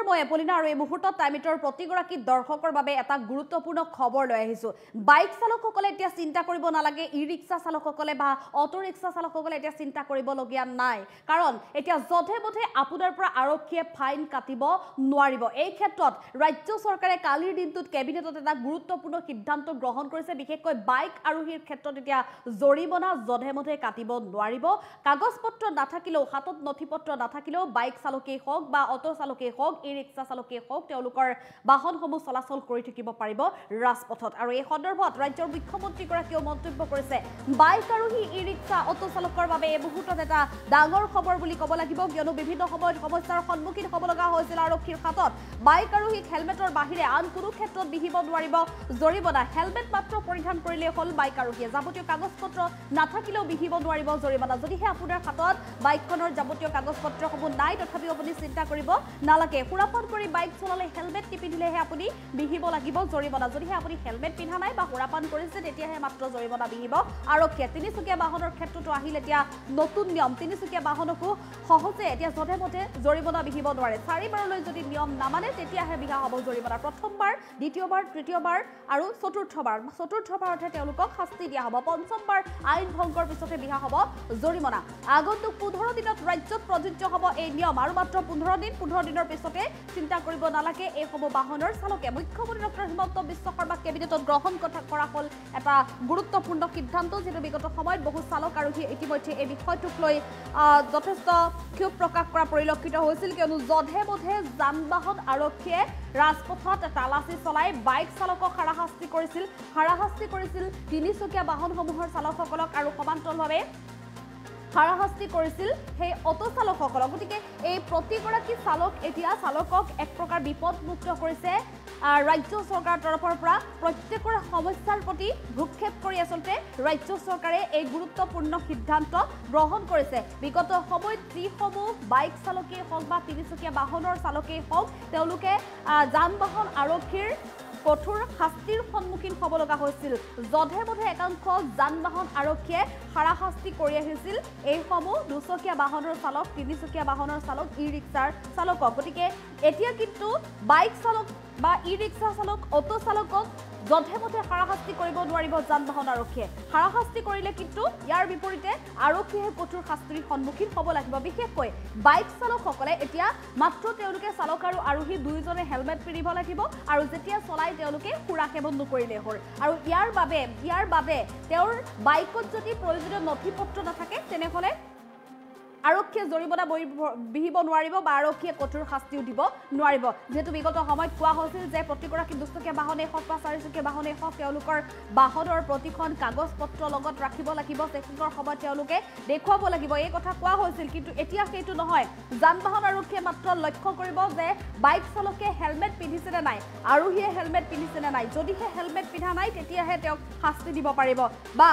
মই এপলিনা আৰু এই মুহূৰ্তত টাইমিটৰ প্ৰতিগৰাকী দৰ্শকৰ বাবে এটা গুৰুত্বপূৰ্ণ খবৰ লৈ আহিছো বাইক চালকসকলে এতিয়া চিন্তা কৰিব নালাগে ই ৰিক্সা চালকসকলে বা অটো ৰিক্সা চালকসকলে এতিয়া চিন্তা কৰিবলগীয়া নাই কাৰণ এতিয়া জধে মধে আপোনাৰ পৰা আৰক্ষীয়ে ফাইন কাটিব নোৱাৰিব এই ক্ষেত্ৰত ৰাজ্য চৰকাৰে কালিৰ দিনটোত কেবিনেটত এটা গুৰুত্বপূৰ্ণ সিদ্ধান্ত গ্ৰহণ কৰিছে বিশেষকৈ বাইক আৰোহীৰ ক্ষেত্ৰত এতিয়া জৰিমনা জধে মধে কাটিব নোৱাৰিব কাগজপত্ৰ নাথাকিলেও হাতত নথিপত্ৰ নাথাকিলেও বাইক চালকেই হওক বা অটো চালকেই হওক ই ৰিক্সা চালকেই হওক তেওঁলোকৰ বাহনসমূহ চলাচল কৰি থাকিব পাৰিব ৰাজপথত আৰু এই সন্দৰ্ভত ৰাজ্যৰ মুখ্যমন্ত্ৰীগৰাকীয়েও মন্তব্য কৰিছে বাইক আৰোহী ই ৰিক্সা অটো চালকৰ বাবে এই মুহূৰ্তত এটা ডাঙৰ খবৰ বুলি ক'ব লাগিব কিয়নো বিভিন্ন সময়ত সমস্যাৰ সন্মুখীন হ'ব লগা হৈছিল আৰক্ষীৰ হাতত বাইক আৰোহীক হেলমেটৰ বাহিৰে আন কোনো ক্ষেত্ৰত বিহিব নোৱাৰিব জৰিমনা হেলমেট মাত্ৰ পৰিধান কৰিলে হ'ল বাইক আৰোহীয়ে যাৱতীয় কাগজপত্ৰ নাথাকিলেও বিহিব নোৱাৰিব জৰিমনা যদিহে আপোনাৰ হাতত বাইকখনৰ যাৱতীয় কাগজপত্ৰসমূহ নাই তথাপিও আপুনি চিন্তা কৰিব নালাগে সুৰাপান কৰি বাইক চলালে হেলমেট নিপিন্ধিলেহে আপুনি বিহিব লাগিব জৰিমনা যদিহে আপুনি হেলমেট পিন্ধা নাই বা সুৰাপান কৰিছে তেতিয়াহে মাত্ৰ জৰিমনা বিহিব আৰক্ষীয়ে তিনিচকীয়া বাহনৰ ক্ষেত্ৰতো আহিল এতিয়া নতুন নিয়ম তিনিচকীয়া বাহনকো সহজে এতিয়া জধে মধে জৰিমনা বিহিব নোৱাৰে 4 বাৰলৈ যদি নিয়ম নামানে তেতিয়াহে বিহা হ'ব জৰিমনা প্ৰথমবাৰ দ্বিতীয়বাৰ তৃতীয়বাৰ আৰু চতুৰ্থবাৰতহে তেওঁলোকক শাস্তি দিয়া হ'ব পঞ্চমবাৰ আইন ভংগৰ পিছতে বিহা হ'ব জৰিমনা আগন্তুক 15 দিনত ৰাজ্যত প্ৰযোজ্য হ'ব এই নিয়ম আৰু মাত্ৰ 15 দিনৰ পিছতে চিন্তা কৰিব নালাগে এই সমূহ বাহনৰ চালকে মুখ্যমন্ত্ৰী ডক্টৰ হিমন্ত বিশ্ব শৰ্মা কেবিনেটত গ্ৰহণ কৰা হ'ল এটা গুৰুত্বপূৰ্ণ সিদ্ধান্ত যিটো বিগত সময়ত বহু চালক আৰোহীয়ে ইতিমধ্যে এই বিষয়টোক লৈ যথেষ্ট ক্ষোভ প্ৰকাশ কৰা পৰিলক্ষিত হৈছিল কিয়নো জধে মধে যান বাহন আৰক্ষীয়ে ৰাজপথত তালাচী চলাই বাইক চালকক হাৰাশাস্তি কৰিছিল তিনিচকীয়া বাহনসমূহৰ চালকসকলক আৰু সমান্তৰালভাৱে হাৰাশাস্তি কৰিছিল সেই অটো চালকসকলক গতিকে এই প্ৰতিগৰাকী চালকক এক প্ৰকাৰ বিপদমুক্ত কৰিছে ৰাজ্য চৰকাৰৰ তৰফৰ পৰা প্ৰত্যেকৰ সমস্যাৰ প্ৰতি ভ্ৰূক্ষেপ কৰি আচলতে ৰাজ্য চৰকাৰে এই গুৰুত্বপূৰ্ণ সিদ্ধান্ত গ্ৰহণ কৰিছে বিগত সময়ত যিসমূহ বাইক চালকেই হওক বা তিনিচকীয়া বাহনৰ চালকেই হওক তেওঁলোকে যান বাহন আৰক্ষীৰ কঠোৰ শাস্তিৰ সন্মুখীন হ'ব লগা হৈছিল জধে মধে একাংশ যান বাহন আৰক্ষীয়ে হাৰাশাস্তি কৰি আহিছিল এইসমূহ দুচকীয়া বাহনৰ চালক তিনিচকীয়া বাহনৰ চালক ই ৰিক্সাৰ চালকক গতিকে এতিয়া কিন্তু বাইক চালক বা ই ৰিক্সা চালক অটো চালকক জধে মধে হাৰাশাস্তি কৰিব নোৱাৰিব যান বাহন আৰক্ষীয়ে হাৰাশাস্তি কৰিলে কিন্তু ইয়াৰ বিপৰীতে আৰক্ষীয়ে কঠোৰ শাস্তিৰ সন্মুখীন হ'ব লাগিব বিশেষকৈ বাইক চালকসকলে এতিয়া মাত্ৰ তেওঁলোকে চালক আৰু আৰোহী দুয়োজনে হেলমেট পিন্ধিব লাগিব আৰু যেতিয়া চলাই তেওঁলোকে সুৰা সেৱন নকৰিলে হ'ল আৰু ইয়াৰ বাবে তেওঁৰ বাইকত যদি প্ৰয়োজনীয় নথিপত্ৰ নাথাকে তেনেহ'লে আৰক্ষীয়ে জৰিমনা বিহিব নোৱাৰিব বা আৰক্ষীয়ে কঠোৰ শাস্তিও দিব নোৱাৰিব যেহেতু বিগত সময়ত কোৱা হৈছিল যে প্ৰতিগৰাকী দুচকীয়া বাহনেই হওক বা চাৰিচকীয়া বাহনেই হওক তেওঁলোকৰ বাহনৰ প্ৰতিখন কাগজ পত্ৰ লগত ৰাখিব লাগিব চেকিঙৰ সময়ত তেওঁলোকে দেখুৱাব লাগিব এই কথা কোৱা হৈছিল কিন্তু এতিয়া সেইটো নহয় যান বাহন আৰক্ষীয়ে মাত্ৰ লক্ষ্য কৰিব যে বাইক চালকে হেলমেট পিন্ধিছে নে নাই আৰোহীয়ে হেলমেট পিন্ধিছে নে নাই যদিহে হেলমেট পিন্ধা নাই তেতিয়াহে তেওঁক শাস্তি দিব পাৰিব বা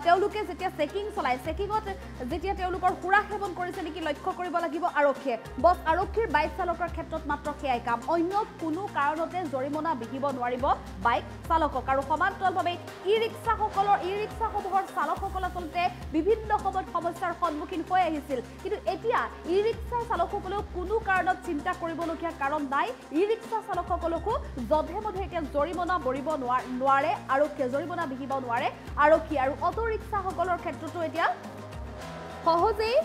তেওঁলোকে যেতিয়া চেকিং চলাই চেকিঙত যেতিয়া তেওঁলোকৰ সুৰা সেৱন কৰিছে নেকি লক্ষ্য কৰিব লাগিব আৰক্ষীয়ে বস আৰক্ষীৰ বাইক চালকৰ ক্ষেত্ৰত মাত্ৰ সেয়াই কাম অন্য কোনো কাৰণতে জৰিমনা বিহিব নোৱাৰিব বাইক চালকক আৰু সমান্তৰালভাৱে ই ৰিক্সাসমূহৰ চালকসকল আচলতে বিভিন্ন সময়ত সমস্যাৰ সন্মুখীন হৈ আহিছিল কিন্তু এতিয়া ই ৰিক্সাৰ চালকসকলেও কোনো কাৰণত চিন্তা কৰিবলগীয়া কাৰণ নাই ই ৰিক্সা চালকসকলকো জধে মধে এতিয়া জৰিমনা ভৰিব নোৱাৰে আৰক্ষীয়ে জৰিমনা বিহিব নোৱাৰে আৰক্ষী আৰু অটো ৰিক্সাসকলৰ ক্ষেত্ৰতো এতিয়া সহজেই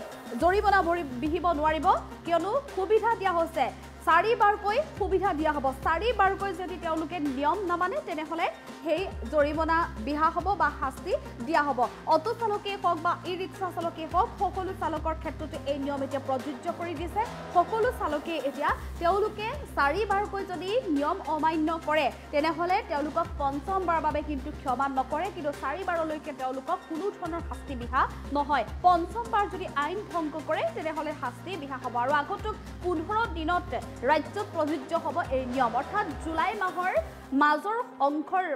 জৰিমনা বিহিব নোৱাৰিব কিয়নো সুবিধা দিয়া হৈছে 4 বাৰকৈ সুবিধা দিয়া হ'ব 4 বাৰকৈ যদি তেওঁলোকে নিয়ম নামানে তেনেহ'লে সেই জৰিমনা বিহা হ'ব বা শাস্তি দিয়া হ'ব অটো চালকেই হওক বা ই ৰিক্সা চালকেই হওক সকলো চালকৰ ক্ষেত্ৰতে এই নিয়ম এতিয়া প্ৰযোজ্য কৰি দিছে সকলো চালকে এতিয়া তেওঁলোকে 4 বাৰকৈ যদি নিয়ম অমান্য কৰে তেনেহ'লে তেওঁলোকক পঞ্চমবাৰৰ বাবে কিন্তু ক্ষমা নকৰে কিন্তু 4 বাৰলৈকে তেওঁলোকক কোনো ধৰণৰ শাস্তি বিহা নহয় পঞ্চমবাৰ যদি আইন ভংগ কৰে তেনেহ'লে শাস্তি বিহা হ'ব আৰু আগন্তুক 15 দিনত ৰাজ্যত প্ৰযোজ্য হ'ব এই নিয়ম অৰ্থাৎ জুলাই মাহৰ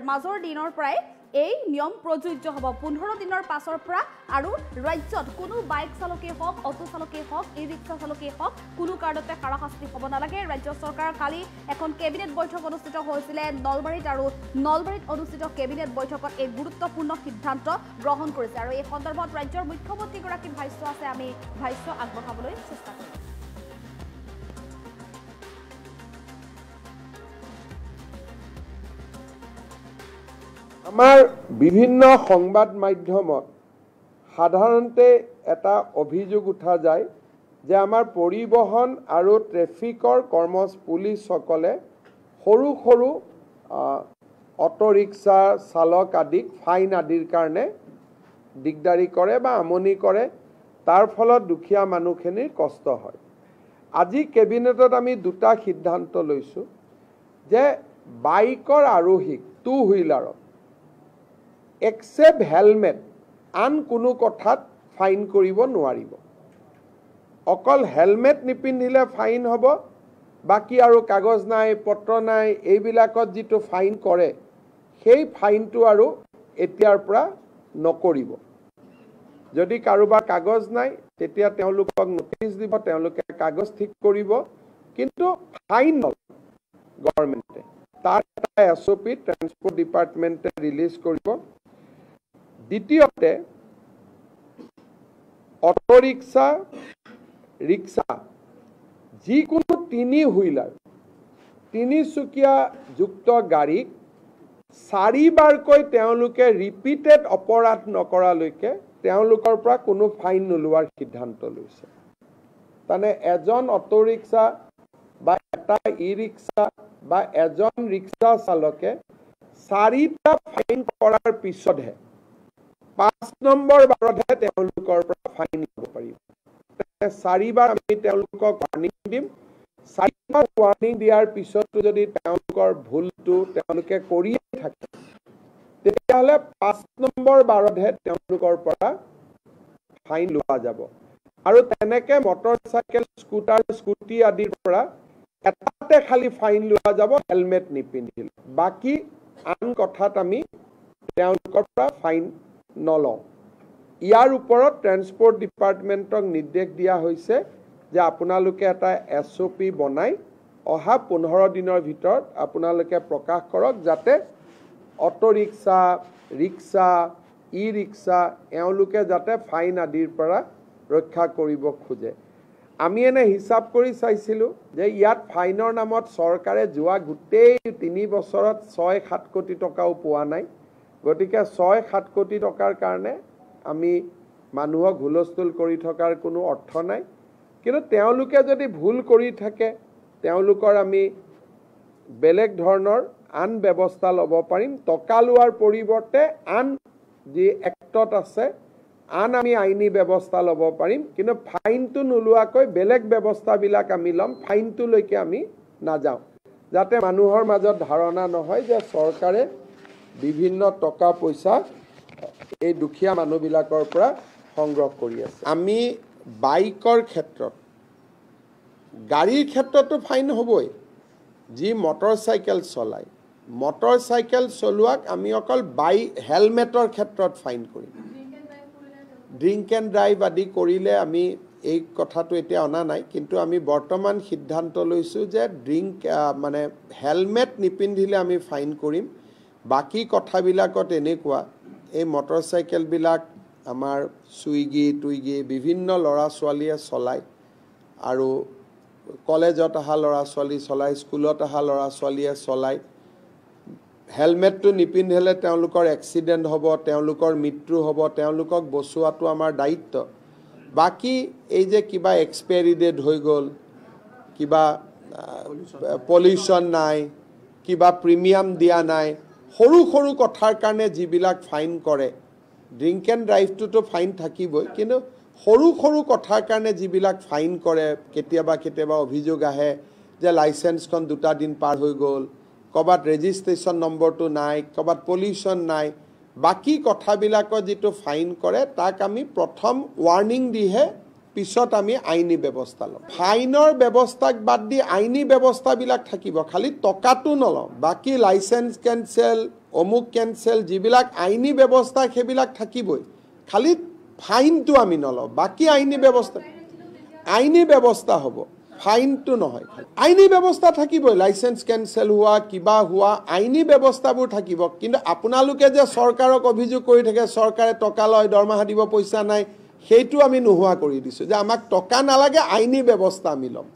মাজৰ দিনৰ পৰাই এই নিয়ম প্ৰযোজ্য হ'ব 15 দিনৰ পাছৰ পৰা আৰু ৰাজ্যত কোনো বাইক চালকেই হওক অটো চালকেই হওক ই ৰিক্সা চালকেই হওক কোনো কাৰণতে হাৰাশাস্তি হ'ব নালাগে ৰাজ্য চৰকাৰ কালি এখন কেবিনেট বৈঠক অনুষ্ঠিত হৈছিলে নলবাৰীত অনুষ্ঠিত কেবিনেট বৈঠকত এই গুৰুত্বপূৰ্ণ সিদ্ধান্ত গ্ৰহণ কৰিছে আৰু এই সন্দৰ্ভত ৰাজ্যৰ মুখ্যমন্ত্ৰীগৰাকীৰ ভাষ্য আছে আমি ভাষ্য আগবঢ়াবলৈ চেষ্টা কৰিম আমাৰ বিভিন্ন সংবাদ মাধ্যমত সাধাৰণতে এটা অভিযোগ উঠা যায় যে আমাৰ পৰিবহন আৰু ট্ৰেফিকৰ পুলিচসকলে সৰু সৰু অটো ৰিক্সা চালক আদিক ফাইন আদিৰ কাৰণে দিগদাৰি কৰে বা আমনি কৰে, তাৰ ফলত দুখীয়া মানুহখিনিৰ কষ্ট হয়। আজি কেবিনেটত আমি দুটা সিদ্ধান্ত লৈছোঁ যে বাইকৰ আৰোহীক টু হুইলাৰত এক্সেপ্ট হেলমেট আন কোনো কথাত ফাইন কৰিব নোৱাৰিব। অকল হেলমেট নিপিন্ধিলে ফাইন হ'ব, বাকী আৰু কাগজ নাই পত্ৰ নাই এইবিলাকত যিটো ফাইন কৰে সেই ফাইনটো আৰু এতিয়াৰ পৰা নকৰিব। যদি কাৰোবাৰ কাগজ নাই তেতিয়া তেওঁলোকক নোটিছ দিব, তেওঁলোকে কাগজ ঠিক কৰিব, কিন্তু ফাইন নলয় গভৰ্ণমেণ্টে। তাৰ এটা SOP ট্ৰান্সপৰ্ট ডিপাৰ্টমেণ্টে ৰিলিজ কৰিব। দ্বিতীয়তে অটো ৰিক্সা ৰিক্সা যিকোনো তিনি হুইলাৰ তিনিচকীয়া যুক্ত গাড়ীক 4 বাৰকৈ তেওঁলোকে ৰিপিটেড অপৰাধ নকৰালৈকে তেওঁলোকৰ পৰা কোনো ফাইন নোলোৱাৰ সিদ্ধান্ত লৈছে। মানে এজন অটো ৰিক্সা বা এটা ই ৰিক্সা বা এজন ৰিক্সা চালকে 4টা ফাইন কৰাৰ পিছতহে 5 নম্বৰ বাৰতহে তেওঁলোকৰ পৰা ফাইন ল'ব পাৰিব। 4 বাৰ আমি তেওঁলোকক ৱাৰ্ণিং দিম। 4 বাৰ ৱাৰ্ণিং দিয়াৰ পিছতো যদি তেওঁলোকৰ ভুলটো তেওঁলোকে কৰিয়ে থাকে তেতিয়াহ'লে 5 নম্বৰ বাৰতহে তেওঁলোকৰ পৰা ফাইন লোৱা যাব। আৰু তেনেকে মটৰচাইকেল স্কুটি আদিৰ পৰা এটাতে খালি ফাইন লোৱা যাব হেলমেট নিপিন্ধিলে, বাকী আন কথাত আমি তেওঁলোকৰ পৰা ফাইন নলওঁ। ইয়াৰ ওপৰত ট্ৰান্সপৰ্ট ডিপাৰ্টমেণ্টক নিৰ্দেশ দিয়া হৈছে যে আপোনালোকে এটা SOP বনাই অহা 15 দিনৰ ভিতৰত আপোনালোকে প্ৰকাশ কৰক, যাতে অটো ৰিক্সা ৰিক্সা ই ৰিক্সা এওঁলোকে যাতে ফাইন আদিৰ পৰা ৰক্ষা কৰিব খোজে। আমি এনে হিচাপ কৰি চাইছিলোঁ যে ইয়াত ফাইনৰ নামত চৰকাৰে যোৱা গোটেই 3 বছৰত 6-7 কোটি টকাও পোৱা নাই। গতিকে 6-7 কোটি টকাৰ কাৰণে আমি মানুহক হুলস্থুল কৰি থকাৰ কোনো অৰ্থ নাই। কিন্তু তেওঁলোকে যদি ভুল কৰি থাকে তেওঁলোকৰ আমি বেলেগ ধৰণৰ আন ব্যৱস্থা ল'ব পাৰিম। টকা লোৱাৰ পৰিৱৰ্তে আন যি এক্টত আছে আন আমি আইনী ব্যৱস্থা ল'ব পাৰিম, কিন্তু ফাইনটো নোলোৱাকৈ বেলেগ ব্যৱস্থাবিলাক আমি ল'ম। ফাইনটোলৈকে আমি নাযাওঁ, যাতে মানুহৰ মাজত ধাৰণা নহয় যে চৰকাৰে বিভিন্ন টকা পইচা এই দুখীয়া মানুহবিলাকৰ পৰা সংগ্ৰহ কৰি আছে। আমি বাইকৰ ক্ষেত্ৰত গাড়ীৰ ক্ষেত্ৰতো ফাইন হ'বই। যি মটৰচাইকেল চলায় মটৰচাইকেল চলোৱাক আমি অকল হেলমেটৰ ক্ষেত্ৰত ফাইন কৰিম। ড্ৰিংক এণ্ড ড্ৰাইভ আদি কৰিলে আমি এই কথাটো এতিয়া অনা নাই, কিন্তু আমি বৰ্তমান সিদ্ধান্ত লৈছোঁ যে মানে হেলমেট নিপিন্ধিলে আমি ফাইন কৰিম। বাকী কথাবিলাকত এনেকুৱা এই মটৰচাইকেলবিলাক আমাৰ চুইগি বিভিন্ন ল'ৰা ছোৱালীয়ে চলায়, আৰু কলেজত অহা ল'ৰা ছোৱালী চলায়, স্কুলত অহা ল'ৰা ছোৱালীয়ে চলায়। হেলমেটটো নিপিন্ধিলে তেওঁলোকৰ এক্সিডেণ্ট হ'ব, তেওঁলোকৰ মৃত্যু হ'ব, তেওঁলোকক বচোৱাটো আমাৰ দায়িত্ব। বাকী এই যে কিবা এক্সপায়াৰী ডেট হৈ গ'ল, কিবা পলিউশ্যন নাই, কিবা প্ৰিমিয়াম দিয়া নাই, সৰু সৰু কথাৰ কাৰণে যিবিলাক ফাইন কৰে, ড্ৰিংক এণ্ড ড্ৰাইভটোতো ফাইন থাকিবই, কিন্তু সৰু সৰু কথাৰ কাৰণে যিবিলাক ফাইন কৰে, কেতিয়াবা অভিযোগ আহে যে লাইচেন্সখন 2টা দিন পাৰ হৈ গ'ল, ক'ৰবাত ৰেজিষ্ট্ৰেশ্যন নম্বৰটো নাই, ক'ৰবাত পলিউশ্যন নাই, বাকী কথাবিলাকত যিটো ফাইন কৰে তাক আমি প্ৰথম ৱাৰ্ণিং দিহে পিছত আমি আইনী ব্যৱস্থা ল'ম। ফাইনৰ ব্যৱস্থাক বাদ দি আইনী ব্যৱস্থাবিলাক থাকিব, খালি টকাটো নলওঁ। বাকী লাইচেন্স কেঞ্চেল, অমুক কেঞ্চেল, যিবিলাক আইনী ব্যৱস্থা সেইবিলাক থাকিবই, খালি ফাইনটো আমি নলওঁ। বাকী আইনী ব্যৱস্থা হ'ব, ফাইনটো নহয়। আইনী ব্যৱস্থা থাকিবই, লাইচেন্স কেঞ্চেল হোৱা, কিবা হোৱা, আইনী ব্যৱস্থাবোৰ থাকিব। কিন্তু আপোনালোকে যে চৰকাৰক অভিযোগ কৰি থাকে চৰকাৰে টকা লয়, দৰমহা দিব, পইচা নাই, সেইটো আমি নোহোৱা কৰি দিছোঁ যে আমাক টকা নালাগে, আইনী ব্যৱস্থা আমি ল'ম।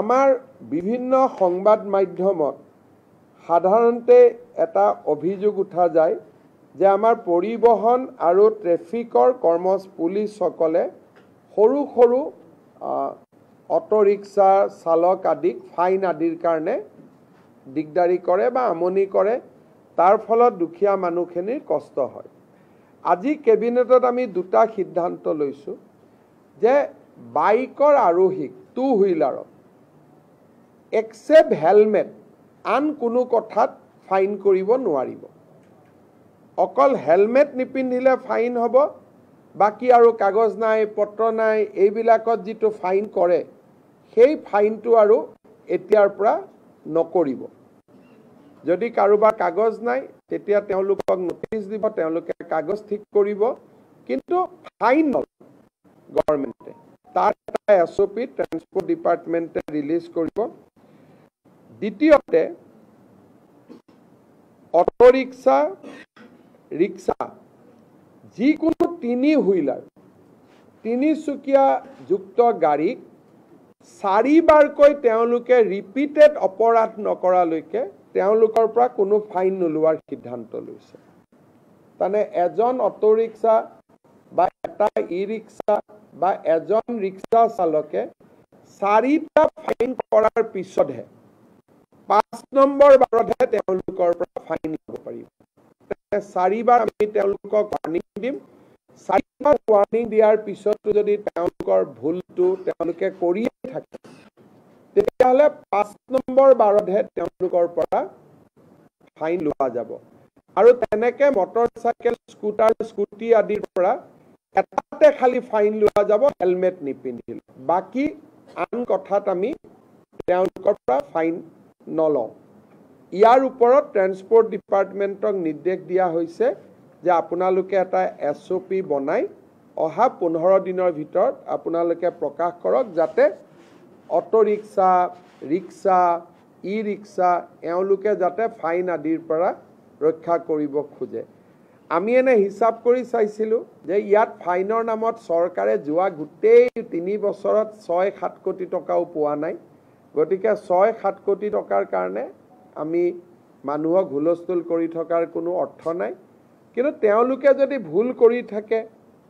আমাৰ বিভিন্ন সংবাদ মাধ্যমত সাধাৰণতে এটা অভিযোগ উঠা যায় যে আমাৰ পৰিবহণ আৰু ট্ৰেফিকৰ পুলিচসকলে সৰু সৰু অটো ৰিক্সা চালক আদিক ফাইন আদিৰ কাৰণে দিগদাৰি কৰে বা আমনি কৰে, তাৰ ফলত দুখীয়া মানুহখিনিৰ কষ্ট হয়। আজি কেবিনেটত আমি দুটা সিদ্ধান্ত লৈছোঁ যে বাইকৰ আৰোহীক টু হুইলাৰক এক্সেপ্ট হেলমেট আন কোনো কথাত ফাইন কৰিব নোৱাৰিব। অকল হেলমেট নিপিন্ধিলে ফাইন হ'ব, বাকী আৰু কাগজ নাই পত্ৰ নাই এইবিলাকত যিটো ফাইন কৰে সেই ফাইনটো আৰু এতিয়াৰ পৰা নকৰিব। যদি কাৰোবাৰ কাগজ নাই তেতিয়া তেওঁলোকক নটিচ দিব, তেওঁলোকে কাগজ ঠিক কৰিব, কিন্তু ফাইন নলয় গভৰ্ণমেণ্টে। তাৰ এটা SOP ট্ৰান্সপৰ্ট ডিপাৰ্টমেণ্টে ৰিলিজ কৰিব। দ্বিতীয়তে অটো ৰিক্সা যিকোনো তিনি হুইলাৰ তিনিচকীয়া যুক্ত গাড়ীক 4বাৰকৈ তেওঁলোকে ৰিপিটেড অপৰাধ নকৰালৈকে তেওঁলোকৰ পৰা কোনো ফাইন নোলোৱাৰ সিদ্ধান্ত লৈছে। তাৰমানে এজন অটো ৰিক্সা বা এটা ই-ৰিক্সা বা এজন ৰিক্সা চালকে 4টা ফাইন কৰাৰ পিছতহে 5 নম্বৰ বাৰতহে তেওঁলোকৰ পৰা ফাইন ল'ব পাৰিব। 4বাৰ আমি তেওঁলোকক ৱাৰ্ণিং দিম। 4বাৰ ৱাৰ্ণিং দিয়াৰ পিছতো যদি তেওঁলোকৰ ভুলটো তেওঁলোকে কৰিয়ে থাকে তেতিয়াহ'লে 5 নম্বৰ বাৰতহে তেওঁলোকৰ পৰা ফাইন লোৱা যাব। আৰু তেনেকে মটৰ চাইকেল স্কুটাৰ স্কুটি আদিৰ পৰা এটাতে খালি ফাইন লোৱা যাব হেলমেট নিপিন্ধিলে, বাকী আন কথাত আমি তেওঁলোকৰ পৰা ফাইন নলওঁ। ইয়াৰ ওপৰত ট্ৰান্সপৰ্ট ডিপাৰ্টমেণ্টক নিৰ্দেশ দিয়া হৈছে যে আপোনালোকে এটা SOP বনাই অহা 15 দিনৰ ভিতৰত আপোনালোকে প্ৰকাশ কৰক, যাতে অটো ৰিক্সা ৰিক্সা ই-ৰিক্সা এওঁলোকে যাতে ফাইন আদিৰ পৰা ৰক্ষা কৰিব খোজে। আমি এনে হিচাপ কৰি চাইছিলোঁ যে ইয়াত ফাইনৰ নামত চৰকাৰে যোৱা গোটেই 3 বছৰত 6-7 কোটি টকাও পোৱা নাই। গতিকে 6-7 কোটি টকাৰ কাৰণে আমি মানুহক হুলস্থুল কৰি থকাৰ কোনো অৰ্থ নাই। কিন্তু তেওঁলোকে যদি ভুল কৰি থাকে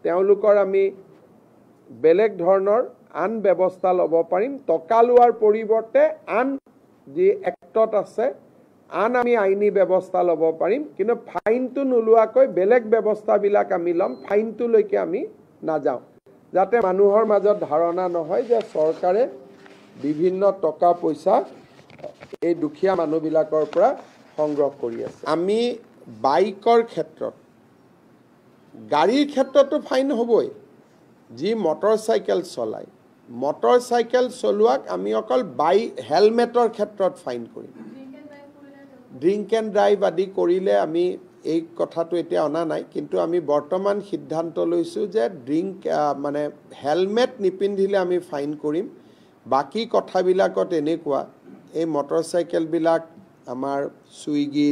তেওঁলোকৰ আমি বেলেগ ধৰণৰ আন ব্যৱস্থা ল'ব পাৰিম। টকা লোৱাৰ পৰিৱৰ্তে আন যি এক্টত আছে আন আমি আইনী ব্যৱস্থা ল'ব পাৰিম, কিন্তু ফাইনটো নোলোৱাকৈ বেলেগ ব্যৱস্থাবিলাক আমি ল'ম, ফাইনটোলৈকে আমি নাযাওঁ, যাতে মানুহৰ মাজত ধাৰণা নহয় যে চৰকাৰে বিভিন্ন টকা পইচা এই দুখীয়া মানুহবিলাকৰ পৰা সংগ্ৰহ কৰি আছে। আমি বাইকৰ ক্ষেত্ৰত গাড়ীৰ ক্ষেত্ৰতো ফাইন হ'বই। যি মটৰ চাইকেল চলায় মটৰ চাইকেল চলোৱাক আমি অকল হেলমেটৰ ক্ষেত্ৰত ফাইন কৰিম। ড্ৰিংক এণ্ড ড্ৰাইভ আদি কৰিলে আমি এই কথাটো এতিয়া অনা নাই, কিন্তু আমি বৰ্তমান সিদ্ধান্ত লৈছোঁ যে হেলমেট নিপিন্ধিলে আমি ফাইন কৰিম। বাকী কথাবিলাকত এনেকুৱা এই মটৰ চাইকেলবিলাক আমাৰ চুইগি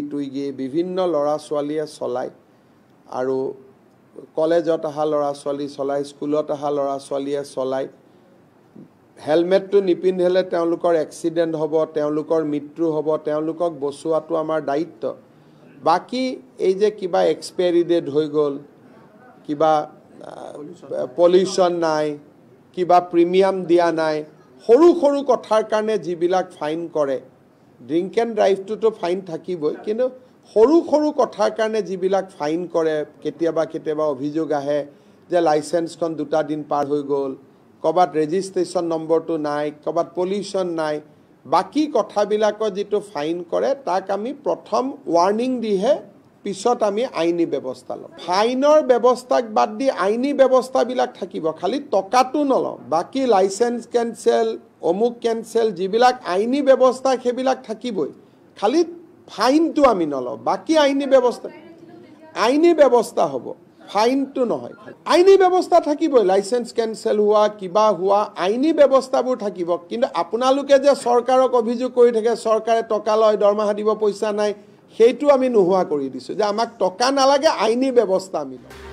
বিভিন্ন ল'ৰা ছোৱালীয়ে চলায়, আৰু কলেজত অহা ল'ৰা ছোৱালী চলায়, স্কুলত অহা ল'ৰা ছোৱালীয়ে চলায়। হেলমেটটো নিপিন্ধিলে তেওঁলোকৰ এক্সিডেণ্ট হ'ব, তেওঁলোকৰ মৃত্যু হ'ব, তেওঁলোকক বচোৱাটো আমাৰ দায়িত্ব। বাকী এই যে কিবা এক্সপায়াৰী ডেট হৈ গ'ল, কিবা পলিউশ্যন নাই, কিবা প্ৰিমিয়াম দিয়া নাই, সৰু সৰু কথাৰ কাৰণে যিবিলাক ফাইন কৰে, ড্ৰিংক এণ্ড ড্ৰাইভটোতো ফাইন থাকিবই, কিন্তু সৰু সৰু কথাৰ কাৰণে যিবিলাক ফাইন কৰে, কেতিয়াবা অভিযোগ আহে যে লাইচেন্সখন 2টা দিন পাৰ হৈ গ'ল, ক'ৰবাত ৰেজিষ্ট্ৰেশ্যন নম্বৰটো নাই, ক'ৰবাত পলিউশ্যন নাই, বাকী কথাবিলাকত যিটো ফাইন কৰে তাক আমি প্ৰথম ৱাৰ্ণিং দিহে পিছত আমি আইনী ব্যৱস্থা ল'ম। ফাইনৰ ব্যৱস্থাক বাদ দি আইনী ব্যৱস্থাবিলাক থাকিব, খালি টকাটো নলওঁ। বাকী লাইচেন্স কেঞ্চেল, অমুক কেঞ্চেল, যিবিলাক আইনী ব্যৱস্থা সেইবিলাক থাকিবই, খালি ফাইনটো আমি নলওঁ। বাকী আইনী ব্যৱস্থা হ'ব, ফাইনটো নহয়। আইনী ব্যৱস্থা থাকিবই, লাইচেন্স কেঞ্চেল হোৱা, কিবা হোৱা, আইনী ব্যৱস্থাবোৰ থাকিব। কিন্তু আপোনালোকে যে চৰকাৰক অভিযোগ কৰি থাকে চৰকাৰে টকা লয়, দৰমহা দিব পইচা নাই, সেইটো আমি নোহোৱা কৰি দিছোঁ, যে আমাক টকা নালাগে, আইনী ব্যৱস্থা আমি লওঁ।